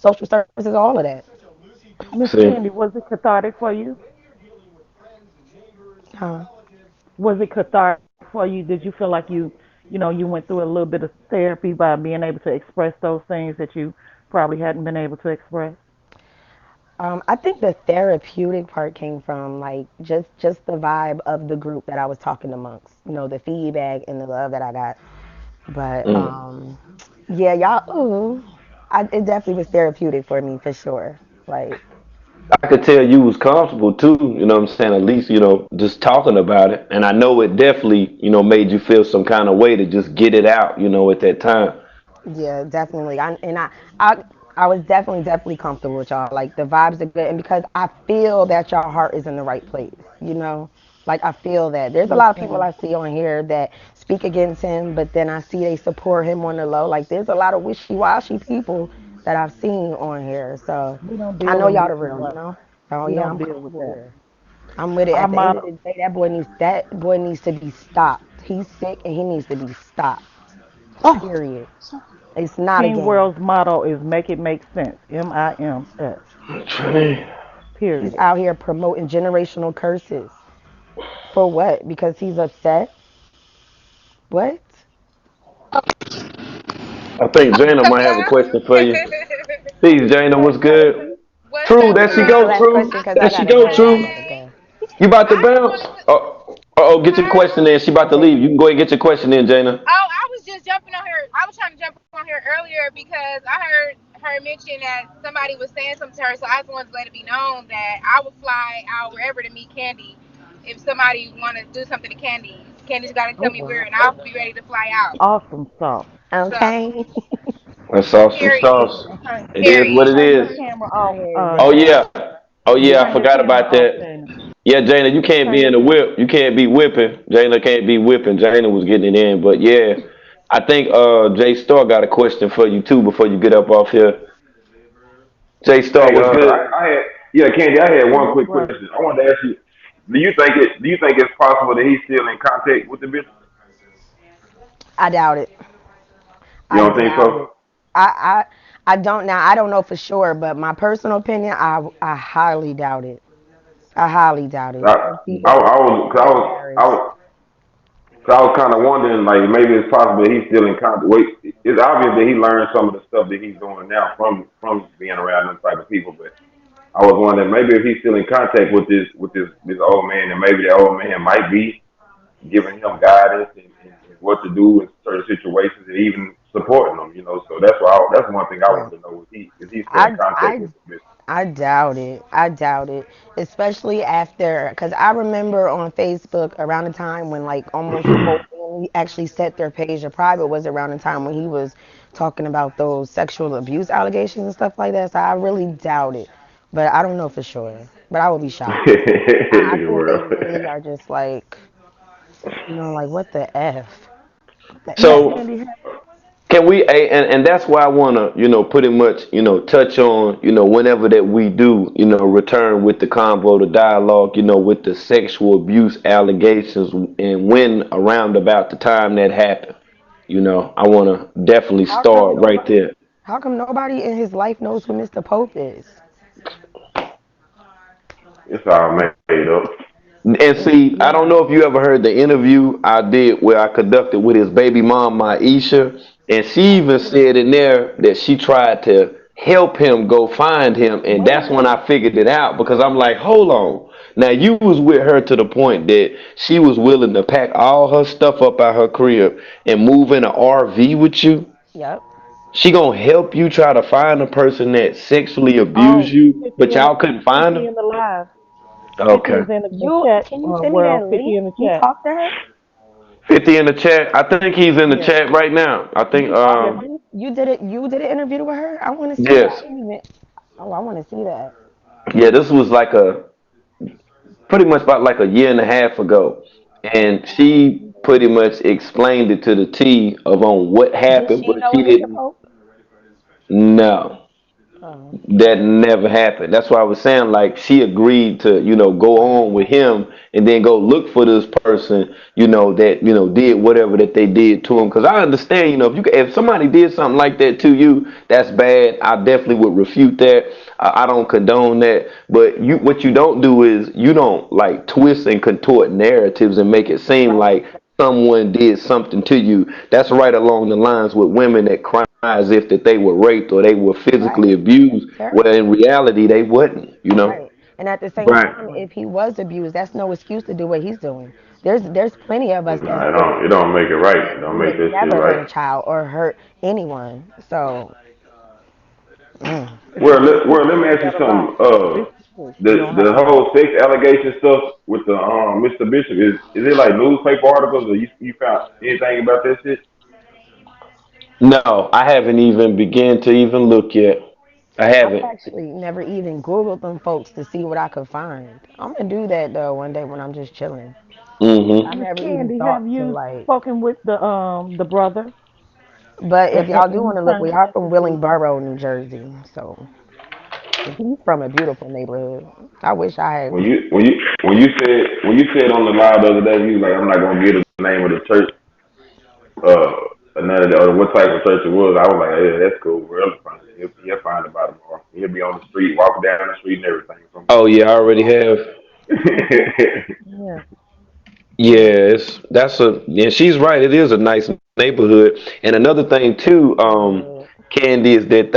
social services, all of that. Miss See, Candy, was it cathartic for you? Huh? Was it cathartic for you? Did you feel like you went through a little bit of therapy by being able to express those things that you probably hadn't been able to express? I think the therapeutic part came from like just the vibe of the group that I was talking amongst, the feedback and the love that I got. But mm. yeah, y'all, it definitely was therapeutic for me for sure. Like, I could tell you was comfortable too. You know what I'm saying? At least just talking about it, and I know it definitely made you feel some kind of way to just get it out. At that time. yeah, definitely. I, I was definitely comfortable with y'all. Like the vibes are good, and because I feel that your heart is in the right place, like I feel that. There's a Yes, lot of people ma'am. I see on here that speak against him, but then I see they support him on the low. Like there's a lot of wishy-washy people that I've seen on here. So We don't I deal know in y'all the wishy real, you washy. know. So We yeah, don't I'm deal with comfortable that. here. I'm with it. Our At the end of motto, the day, that boy needs to be stopped. He's sick and he needs to be stopped. oh, Period. It's not a King game. World's motto is make it make sense. MIMS. Trinity. He's Period. out here promoting generational curses. For what? Because he's upset? What? I think Jana might have a Hello. question for you. Peace, Jana. What's good? What's True. up, There Hold she on, one go. y'all? last True. question I because There I she gotta go. go. I True. gotta Hey, go. You about to I just bounce? wanted to. Get your Huh? question in. She about to Okay. leave. You can go ahead and get your question in, Jana. Oh, I was just jumping on her. I was trying to jump on here earlier because I heard her mention that somebody was saying something to her. So I just wanted to let it be known that I would fly out wherever to meet Candy. If somebody want to do something to Candy, Candy's got to tell Oh, me where, wow. and I'll be ready to fly out. Awesome sauce. So, Okay. That's awesome period. sauce. Turn, It is what it Period. turn your is. camera off. Oh Period. yeah. Oh yeah. I Turn your forgot camera about off, that. Jana. Yeah, Jana, you can't Turn be your in the camera. whip. You can't be whipping. Jana can't be whipping. Jana was getting it in. But yeah, I think Jay Star got a question for you too before you get up off here. Jay Star Hey, was good. I had yeah, Candy. I had one Yes, quick brother. question. I wanted to ask you: Do you think it's possible that he's still in contact with the bishop? I doubt it. You I don't think doubt so? it. I I don't now. I don't know for sure, but my personal opinion, I highly doubt it. I highly doubt it. I Those people are very embarrassed. I was kind of wondering, like maybe it's possible that he's still in contact. Wait, it's obvious that he learned some of the stuff that he's doing now from being around them type of people. But I was wondering maybe if he's still in contact with this old man, and maybe the old man might be giving him guidance and what to do in certain situations, and even supporting him. So that's one thing I Yeah. want to know is he still in I contact I with the bishop? I doubt it. I doubt it, especially after because I remember on Facebook around the time when like almost the whole family actually set their page to private was around the time when he was talking about those sexual abuse allegations and stuff like that. So I really doubt it, but I don't know for sure. But I would be shocked. I think they Well, really are just like like what the f, what the Miss f. So Candy, can we and that's why I wanna, pretty much, touch on, whenever that we do, return with the convo, the dialogue, with the sexual abuse allegations and when around about the time that happened. I wanna definitely How come start right nobody? there. How come nobody in his life knows who Mr. Pope is? it's all made up. And see, I don't yeah. know if you ever heard the interview I did where I conducted with his baby mom, Maisha, and she even said in there that she tried to help him go find him, and that's What? when I figured it out because I'm like, hold on. Now you was with her to the point that she was willing to pack all her stuff up at her crib and move in an RV with you. Yep. She gonna help you try to find a person that sexually abused Oh, you, 50 but in the y'all couldn't find 50 them. in the live. 50 Okay. is in the You chat can you send me world. that 50 link? in the You chat. talked to her? 50 in the chat. I think he's in the Yes. chat right now. I Did think you talk to her? You did it. You did an interview with her. I want to see that. I yes. didn't even. Oh, I want to see that. Yeah, this was like a pretty much about like a year and a half ago. And she pretty much explained it to the T of on what Did happened, she but know she Mr. didn't Pope? know. that never happened. That's why I was saying like she agreed to, go Right. on with him and then go look for this person, that, did whatever that they did to him. Cause I understand, if somebody did something like that to you, that's bad. I definitely would refute that. I don't condone that. But what you don't do is you don't like twist and contort narratives and make it seem Right. like someone did something to you. That's right along the lines with women that cry as if that they were raped or they were physically Right. That's abused, where terrible. in reality they wasn't. Right. And at the same Right. time, if he was abused, that's no excuse to do what he's doing. There's plenty of us that Nah, it say don't. It don't make it right. It that don't we make would that shit never hurt a right. child or hurt anyone. So, mm, It's a difference Well, let me ask you that a something. lot. This is true. The You don't have the to lie. whole sex allegation stuff with the Mr. Bishop is it like newspaper articles or you found anything about that shit? No, I haven't even begun to even look yet. I I've haven't. actually never even Googled them folks to see what I could find. I'm gonna do that though one day when I'm just chilling. I Hmm. Miss never even Candy, have thought to you like. spoken with the brother But if y'all do any want to look, terms we and are from conditions? Willingboro, New Jersey. So he's from a beautiful neighborhood. I wish I had. When you said on the live the other day, you was like, I'm not gonna give the name of the church, uh, or none of the, or what type of church it was. I was like, yeah, that's cool. We'll find it. He'll find it by tomorrow. He'll be on the street, walking down the street and everything from Oh yeah, I already have. Mm-hmm. Yeah. Yes, yeah, she's right. It is a nice neighborhood. And another thing too, Neighborhood. Candy, is that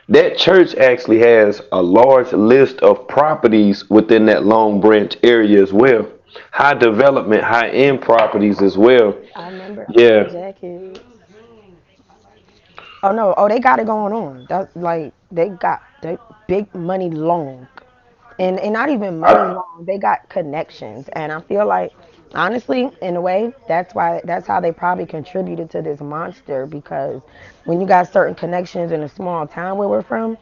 that church actually has a large list of properties within that Long Branch area as well. High development, high end properties as well. I remember Yeah. Jack is. Oh no! Oh, they got it going on. That like they got the big money long, and not even money I long. They got connections, and I feel like honestly, in a way, that's how they probably contributed to this monster because when you got certain connections in a small town where we're from,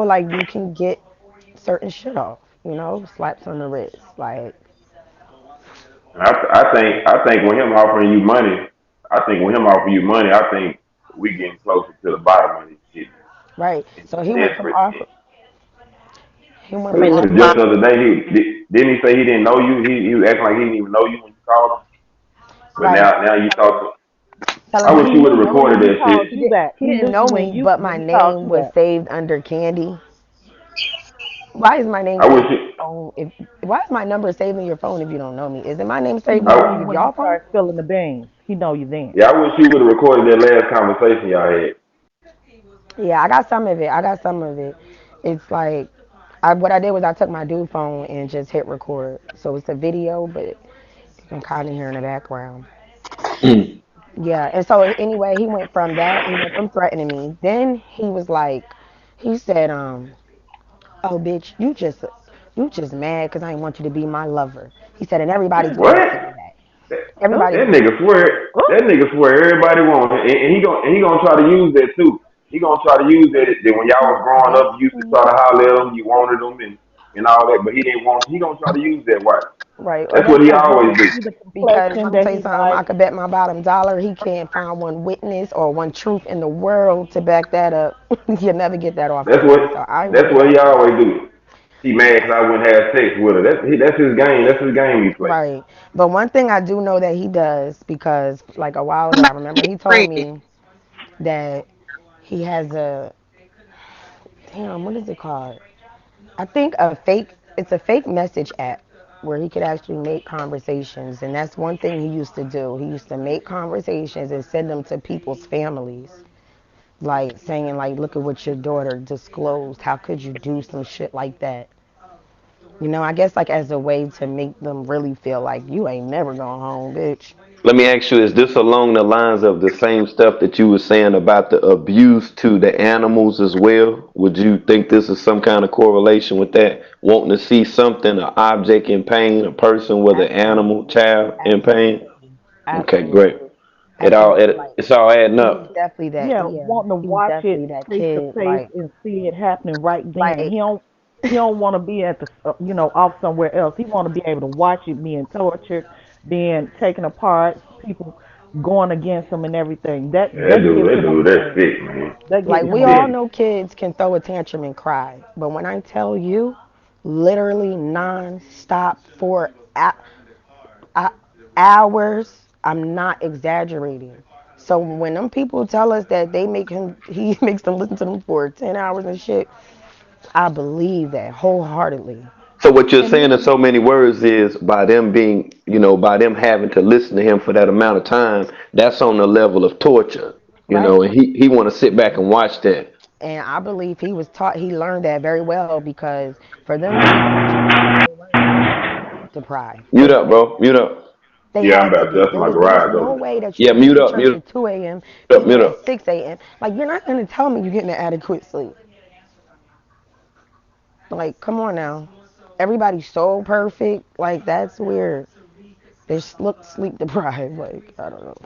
like you can get certain shit off. Slaps on the wrist, like I think when him offering you money, I think we getting closer to the bottom of this shit. right. And So he went from desperate. offer. He went from Cause offering. just the other day, didn't he say he didn't know you? He was acting like he didn't even know you when you called him. But Right. now you talk to. Telling I But him wish he you would have knew you telling when recorded he that him shit. called you back. he He didn't knew know you me, but my when he called name you was back. saved under Candy. Why is my name I wish saved you. on if why is my number saved in your phone if you don't know me? Is it my name He saved know on you any of I, when you y'all phone? start spilling the beans. He know you then. yeah, I wish you would have recorded that last conversation y'all had. Yeah, I got some of it. I got some of it. It's like what I did was I took my dude phone and just hit record. So it's a video, but you can kind of hear in the background. Yeah, and so anyway, he went from that. He went from threatening me. Then he was like, he said, "Oh, bitch, you just mad because I didn't want you to be my lover." He said, and everybody told What? him to say that. That, Oh, Everybody that told him nigga to say swear. that. oh, That nigga swear everybody wants, and he gonna try to use that too. He gonna try to use that when y'all was growing up, you used to try to holler at him, you wanted him, and all that, but he didn't want. He gonna try to use that. Watch. Right. Or That's that's what he because you always can do. see the because complexion let me that tell you he something. I like. could bet my bottom dollar he can't find one witness or one truth in the world to back that up. You'll never get that off That's of what me. So I that's worry what he about that. always do. He mad 'cause I wouldn't have sex with her. That's his game. That's his game he play. Right. But one thing I do know that he does because like a while ago I remember he told me that he has a damn, what is it called? I think it's a fake message app where he could actually make conversations. And that's one thing he used to do. He used to make conversations and send them to people's families. Like saying like, look at what your daughter disclosed. How could you do some shit like that? I guess like as a way to make them really feel like you ain't never going home, bitch. Let me ask you, is this along the lines of the same stuff that you were saying about the abuse to the animals as well? Would you think this is some kind of correlation with that? Wanting to see something, an object in pain, a person with an animal, Absolutely. child in pain? Absolutely. Okay, great. Absolutely. Like It's all adding he's up. definitely that. Yeah, Yeah, wanting to he's watch definitely it that face to kid. face and see it happening right then. Like, He don't want to be at the off somewhere else. He want to be able to watch it being tortured, being taken apart, people going against him and everything. That Yeah, that gives that him a dude, that's pass. sick, man. That Like gives He's him we a all sick. pass. know kids can throw a tantrum and cry, but when I tell you, literally non-stop for uh, hours, I'm not exaggerating. So when them people tell us that he makes them listen to them for 10 hours and shit, I believe that wholeheartedly. So what you're And Miss saying in so many words is by them being, by them having to listen to him for that amount of time, that's on the level of torture, Right. and he want to sit back and watch that. And I believe he learned that very well because for them to be watching that, they learned that they were sleep deprived. Mute up, bro. Mute up. They Yeah, I'm had to about to be. dust my There was garage no over. way that you Yeah, could be mute in up. church Mute at 2 a.m., up. be Mute here at up. 6 a.m. Like, you're not going to tell me you're getting an adequate sleep. Like, come on now. Everybody's so perfect. Like, that's weird. They look sleep deprived. Like, I don't know.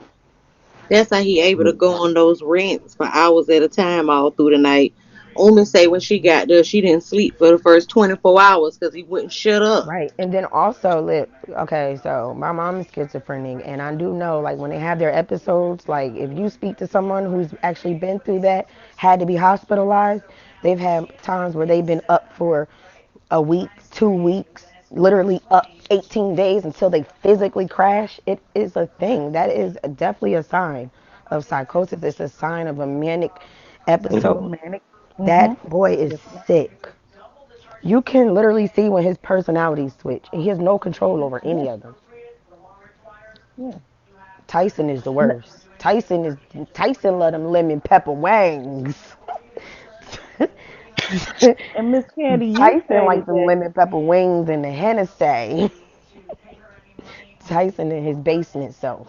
That's how he able to go on those rants for hours at a time all through the night. Umi say when she got there, she didn't sleep for the first 24 hours because he wouldn't shut up. Right. And then also, okay, so my mom is schizophrenic, and I do know, like, when they have their episodes, like, if you speak to someone who's actually been through that, had to be hospitalized, they've had times where they've been up for a week, 2 weeks, literally up 18 days until they physically crash. It is a thing. That is definitely a sign of psychosis. It's a sign of a manic episode. Manic. That boy is Yes, ma'am. sick. You can literally see when his personalities switch, and he has no control over any Yes. of them. Yeah. Tyson is the N- worst. Tyson love them lemon pepper wings. And Miss Candy, you Tyson like stated them that. lemon pepper wings and the Hennessy. Tyson in his basement self.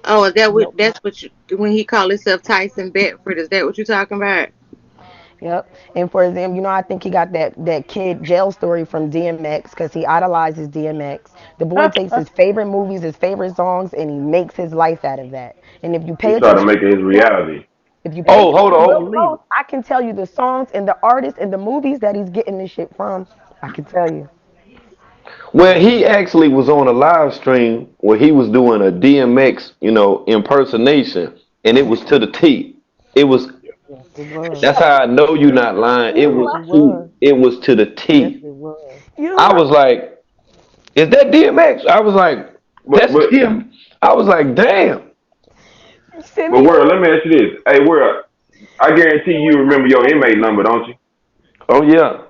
Oh, is that what? Yep. That's what you when he called himself Tyson Bedford. Is that what you talking about? Yep. And for them, I think he got that kid jail story from DMX because he idolizes DMX. The boy takes his favorite movies, his favorite songs, and he makes his life out of that. And if you He pay tried to attention make to it his his songs, reality. if you pay Oh, attention hold to on. his Believe songs, it. I can tell you the songs and the artists and the movies that he's getting this shit from. I can tell you. Well, he actually was on a live stream where he was doing a DMX, impersonation, and it was to the T. It was. Yes, it was. That's how I know you're not lying. It Yes, was it to. was. It was to the Yes, T. it was. You I lying. was like, "Is that DMX?" I was like, But "That's but him." I was like, "Damn." Send but me where? the. Let me ask you this. Hey, where? I guarantee you remember your inmate number, don't you? Oh yeah.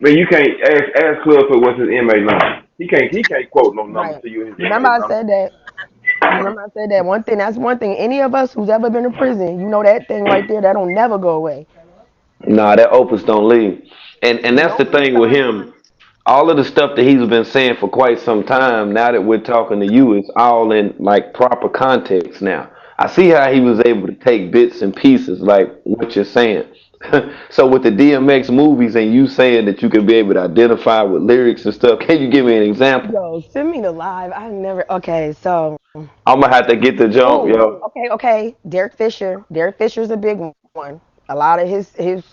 Man, you can't ask Clifford what's his inmate number. He can't quote no number Right. to you his Remember inmate I number. said that. Remember I said that one thing. That's one thing. Any of us who's ever been to prison, that thing right there. That don't never go away. Nah, that opus don't leave. And that's the Nope. thing with him. All of the stuff that he's been saying for quite some time, now that we're talking to you, is all in like proper context now. I see how he was able to take bits and pieces like what you're saying. So with the DMX movies and you saying that you can be able to identify with lyrics and stuff, can you give me an example? Yo, send me the live. I never. Okay, so. I'm gonna have to get the jump, Oh, yo. okay. Derek Fisher. Derek Fisher's a big one. A lot of his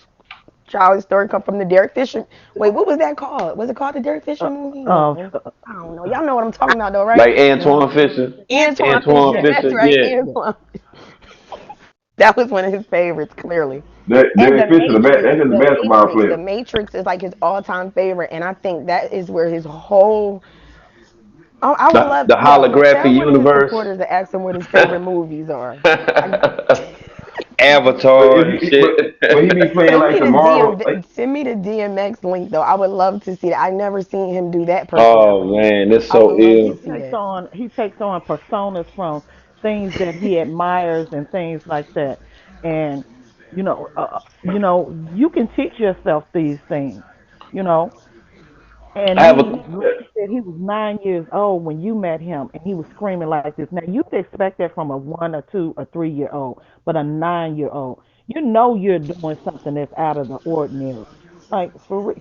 childhood story come from the Derek Fisher. Wait, what was that called? Was it called the Derek Uh, Fisher movie? uh, No, I don't know. Y'all know what I'm talking about, though, right? Like yeah. Antoine Fisher. Antoine Antoine Antoine Fisher. Fisher. That's Fisher, right, yeah. Yeah. Antoine. That was one of his favorites, clearly. And Derek Fisher, that's just a basketball The player. Matrix is like his all-time favorite, and I think that is where his whole. I would love, The yo, tell holographic one of his universe. supporters to ask him what his favorite movies are. I, But Avatar if and he, but shit. but he be playing like the Marvel. Send me the DMX link though. I would love to see that. I never seen him do that Oh personality. man, that's I so would love to ill. see that. He takes on personas from things that he admires and things like that. And you can teach yourself these things. You know, and I have he, a like you said, he was 9 years old when you met him, and he was screaming like this. Now you'd expect that from a 1 or 2 or 3 year old, but a 9 year old, you're doing something that's out of the ordinary. Like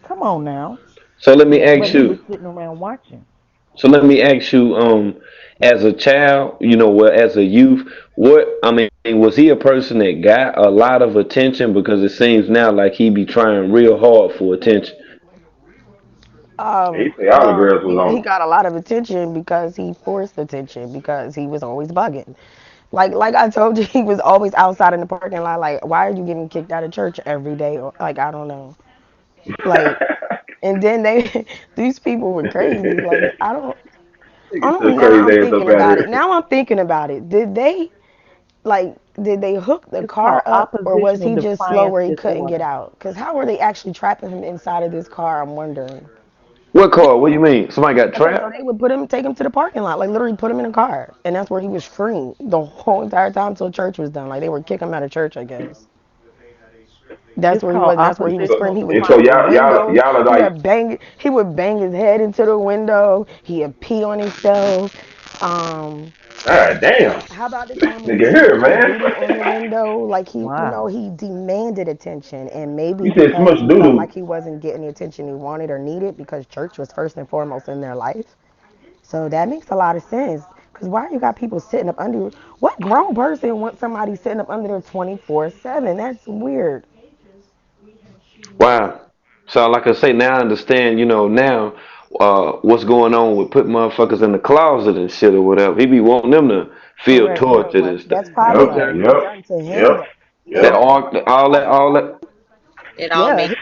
come on now, so let me but ask he was you. sitting around watching. So let me ask you, as a child, as a youth, what I mean, was he a person that got a lot of attention? Because it seems now like he be trying real hard for attention. He say all the Well, girls was he on him. got a lot of attention because he forced attention because he was always bugging. Like I told you, he was always outside in the parking lot. Like, why are you getting kicked out of church every day? Or, like, I don't know. Like, and then they, these people were crazy. Like, I Nigga so don't. Now I'm crazy ass up thinking out about it. here. Now I'm thinking about it. Did they hook the It's called car up, or was opposition he and just slow defiance where he couldn't get disorder. out? Because how were they actually trapping him inside of this car? I'm wondering. What car? What do you mean? Somebody got Okay, so trapped? they would take him to the parking lot, like literally put him in a car, and that's where he was free the whole entire time till church was done. Like they would kick him out of church, I guess. That's It's where he called was, and that's where he would opposition scream. and He would And so kick the defiance y'all windows. disorder. y'all are like, He would bang his head into the window. He'd pee on himself. Um, God damn, how about the time when he nigga here, smushed man. doodoo on the window? Like Wow. he demanded attention, and maybe You said because smush he doo felt like doo. he wasn't getting the attention he wanted or needed, because church was first and foremost in their life. So that makes a lot of sense. Cause why you got people sitting up under? What grown person wants somebody sitting up under there 24/7? That's weird. Wow. So like I say, now I understand, now what's going on with putting motherfuckers in the closet and shit or whatever. He be wanting them to feel Correct. tortured and stuff. That's probably Yep, what Exactly. was yep, done to him. yep, That yep. all that. It all Yeah, makes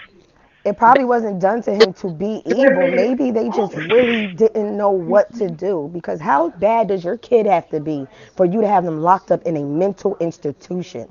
it probably wasn't done to him to be evil. Maybe they just really didn't know what to do. Because how bad does your kid have to be for you to have them locked up in a mental institution?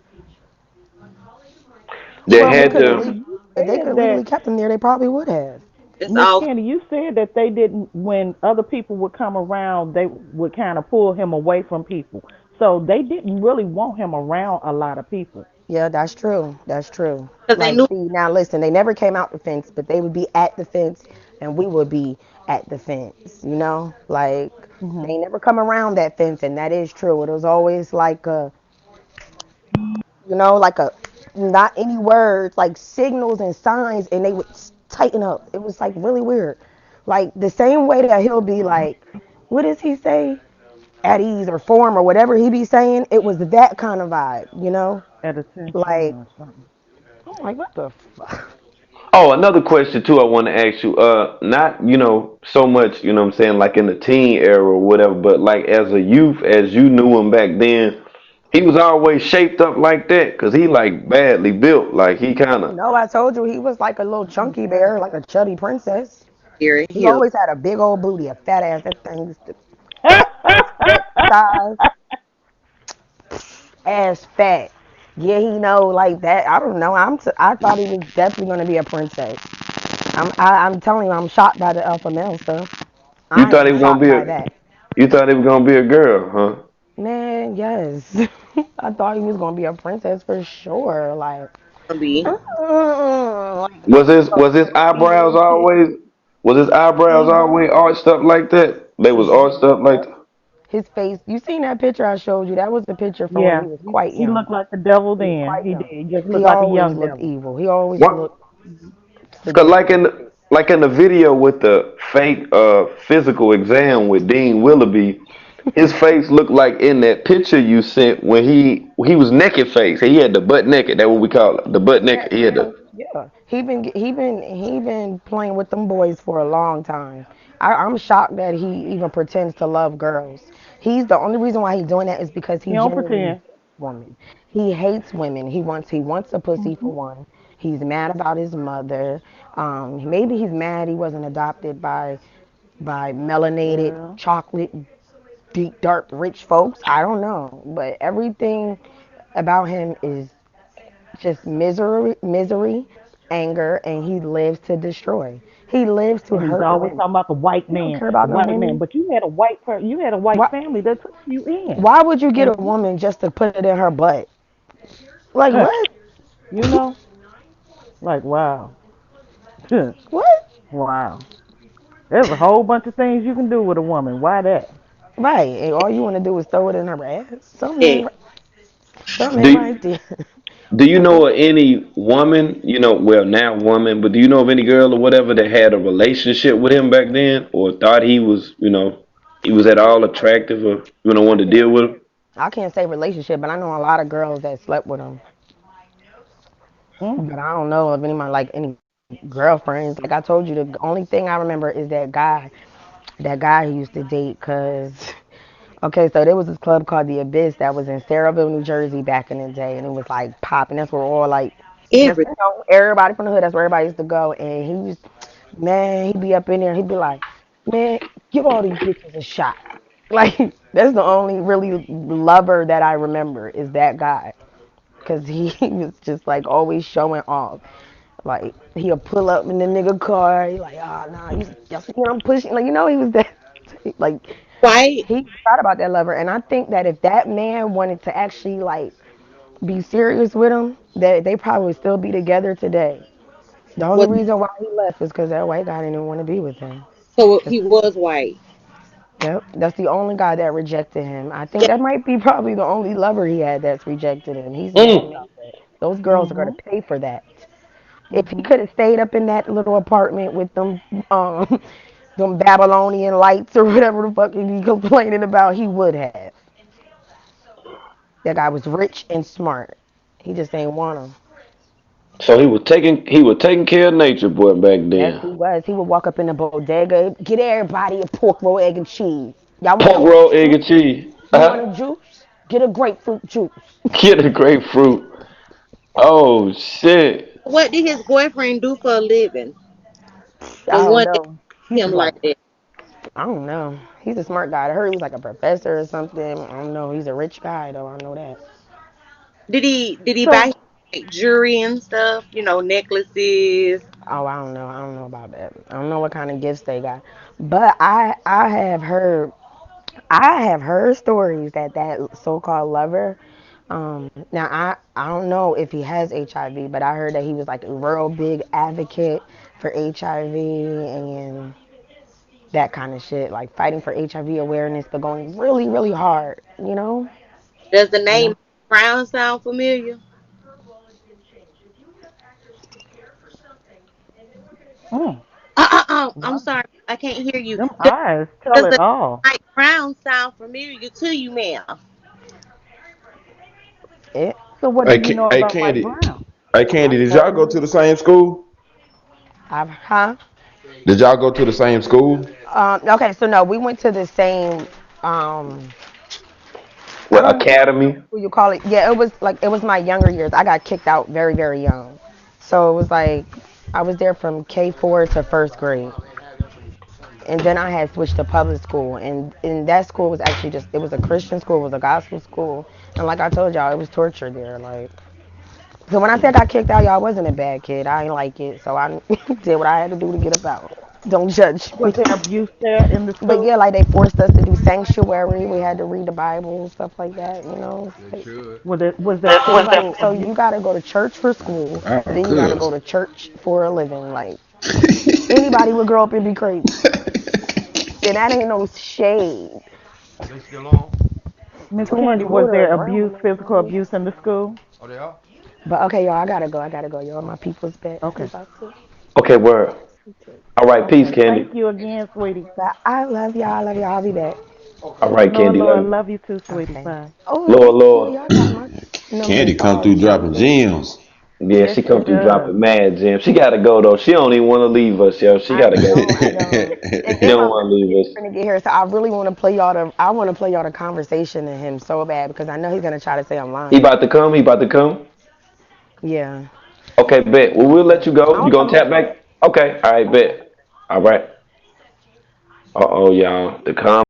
They Well, if they Well, had could have to. Candy, le- you if they could said have legally that kept him there, they probably would have. it's Miss all Candy, you said that they didn't when other people would come around, they would kind of pull him away from people. So they didn't really want him around a lot of people. Yeah, that's true. That's true. because they Like, knew see, now listen, they never came out the fence, but they would be at the fence and we would be at the fence, you know? Like, Hmm. they never come around that fence, and that is true. It was always like like not any words, like signals and signs, and they would tighten up. It was like really weird. Like, the same way that he'll be like, what does he say? At ease or form or whatever he be saying, it was that kind of vibe. At attention Like, or something. I'm like, what the fuck? Oh, another question too I want to ask you. Not, so much, what I'm saying, like in the teen era or whatever, but like as a youth, as you knew him back then, he was always shaped up like that, cause he like badly built. Like he kinda No, I told you he was like a little chunky bear, like a chubby princess. here, He here. always had a big old booty, a fat ass. That thing used to ass fat size, ass fat. Yeah, he know like that. I don't know. I thought he was definitely gonna be a princess. I'm telling you, I'm shocked by the alpha male stuff. you I thought am he was gonna shocked be by a that. you thought he was gonna be a girl, huh? Man, yes. I thought he was gonna be a princess for sure. Like, Gonna be. like Was his eyebrows Caribbean chick. always arched up like that? They was arched up like that? His face. You seen that picture I showed you? That was the picture from when he Yeah, was quite he young. looked like the devil He was then. quite He young. did. He just He looked like a always young looked devil. evil. He always What? looked Cause sadistic. like in the video with the fake physical exam with Dean Willoughby, his face looked like in that picture you sent when he was naked face. He had the butt naked. That's what we call it, the butt naked. He had the. Yeah, he been playing with them boys for a long time. I'm shocked that he even pretends to love girls. He's the only reason why he's doing that is because He he don't genuinely pretend. hates women. He hates women. He wants a pussy for one. He's mad about his mother. Maybe he's mad he wasn't adopted by melanated, Girl. chocolate, deep, dark, rich folks. I don't know, but everything about him is just misery, anger, and he lives to destroy. He lives to And he's hurt always women. talking about He don't care the about no white man. women. But you had a you had a white Why? family that took you in. Why would you get And a woman just to put it in her butt? Like what? you know, like wow, What? wow. There's a whole bunch of things you can do with a woman. Why that? Right. And all you want to do is throw it in her ass. Yeah. Something ain't Do right there. do you know of any woman? Well now woman, but do you know of any girl or whatever that had a relationship with him back then, or thought he was at all attractive, or wanted to deal with him? I can't say relationship, but I know a lot of girls that slept with him. Hmm? But I don't know of anyone like any girlfriends. Like I told you, the only thing I remember is that guy he used to date, cause Okay, so there was this club called the Abyss that was in Saraville, New Jersey back in the day, and it was like popping. That's where all like just Every everybody from the hood. That's where everybody used to go. And he was, man, he'd be up in there. He'd be like, man, give all these bitches a shot. Like that's the only really lover that I remember is that guy, cause he was just like always showing off. Like he'll pull up in the nigga car. He like, oh nah, y'all see what I'm pushing. Like he was that. Like white. he thought about that lover, and I think that if that man wanted to actually like be serious with him, that they probably would still be together today. The only Was reason why he left is because that white guy didn't want to be with him. so he was white. Yep, that's the only guy that rejected him. I think Yeah. that might be probably the only lover he had that's rejected him. He's mad Mm. about that. Those girls are gonna Mhm. pay for that. If he Mhm. could have stayed up in that little apartment with them, them Babylonian lights or whatever the fuck he be complaining about, he would have. That guy was rich and smart. He just ain't want him. So he was taking care of nature boy back Yes, then. he was. He would walk up in the bodega, get everybody a pork roll, egg, and cheese. Y'all want Pork some roll, egg, juice? and cheese. You want a juice? Get a grapefruit juice. Get a grapefruit. Oh shit. What did his boyfriend do for a living? I The don't one that know. He's him just like, like that. I don't know. He's a smart guy. I heard he was like a professor or something. I don't know. He's a rich guy though. I know that. Did he buy So like jewelry and stuff? Necklaces. Oh, I don't know. I don't know about that. I don't know what kind of gifts they got. But I have heard stories that that so-called lover. Now I don't know if he has HIV, but I heard that he was like a real big advocate for HIV and that kind of shit, like fighting for HIV awareness, but going really, really hard. Does the You name know. Brown sound familiar? mm, I'm sorry, I can't hear you. them Does, eyes tell does it the all. Mike Brown sound familiar to you, ma'am? It. So what do Hey, you know hey, about Mike Candy. Brown? Hey, I Candy. Did y'all go told to you. the same school? Huh? Did y'all go to the same school? Okay, so no, we went to the same. Um, I Well, don't know Academy. who you call it. Yeah, it was my younger years. I got kicked out very, very young, so it was like I was there from K4 to first grade, and then I had switched to public school, and that school was actually just it was a Christian school, it was a gospel school, and like I told y'all, it was torture there. Like, so when I said I got kicked out, y'all, I wasn't a bad kid. I ain't like it, so I did what I had to do to get up out. Don't judge Was me. there abuse there in the But school? yeah, like they forced us to do sanctuary. We had to read the Bible and stuff like that. Was there Like, physical so abuse? you gotta go to church for school, Oh, then you gotta go cuz. to church for a living. Like anybody would grow up and be crazy, and that ain't no shade. Miss Too much Candy, was water there around abuse, me. physical abuse in the school? But okay, y'all, I gotta go. I gotta go. Y'all, my people's back. They Okay. about to. Okay, word. All right, peace, Okay. Thank Candy. you again, sweetie. But I love y'all. I love y'all. I'll be back. All right, Lord, Candy, love Lord, you. love you too, sweetie. Okay. Bye. Oh, Lord, thank you. Lord. Y'all got my number Candy come saved. through dropping gems. Yeah, Yes, she she come through does. dropping mad gems. She gotta go though. She don't even want to leave us, yo. She I gotta go. know, I know. And She then don't my want to brother leave is us. trying to get here, so I really want to play y'all the. I want to play y'all the conversation to him so bad because I know he's gonna try to say I'm He lying. about to come. He about to come. Yeah. Okay, bet. Well, we'll let you go. You I'll gonna talk. tap back? Okay. All right, bet. All right. Uh oh, y'all. The com.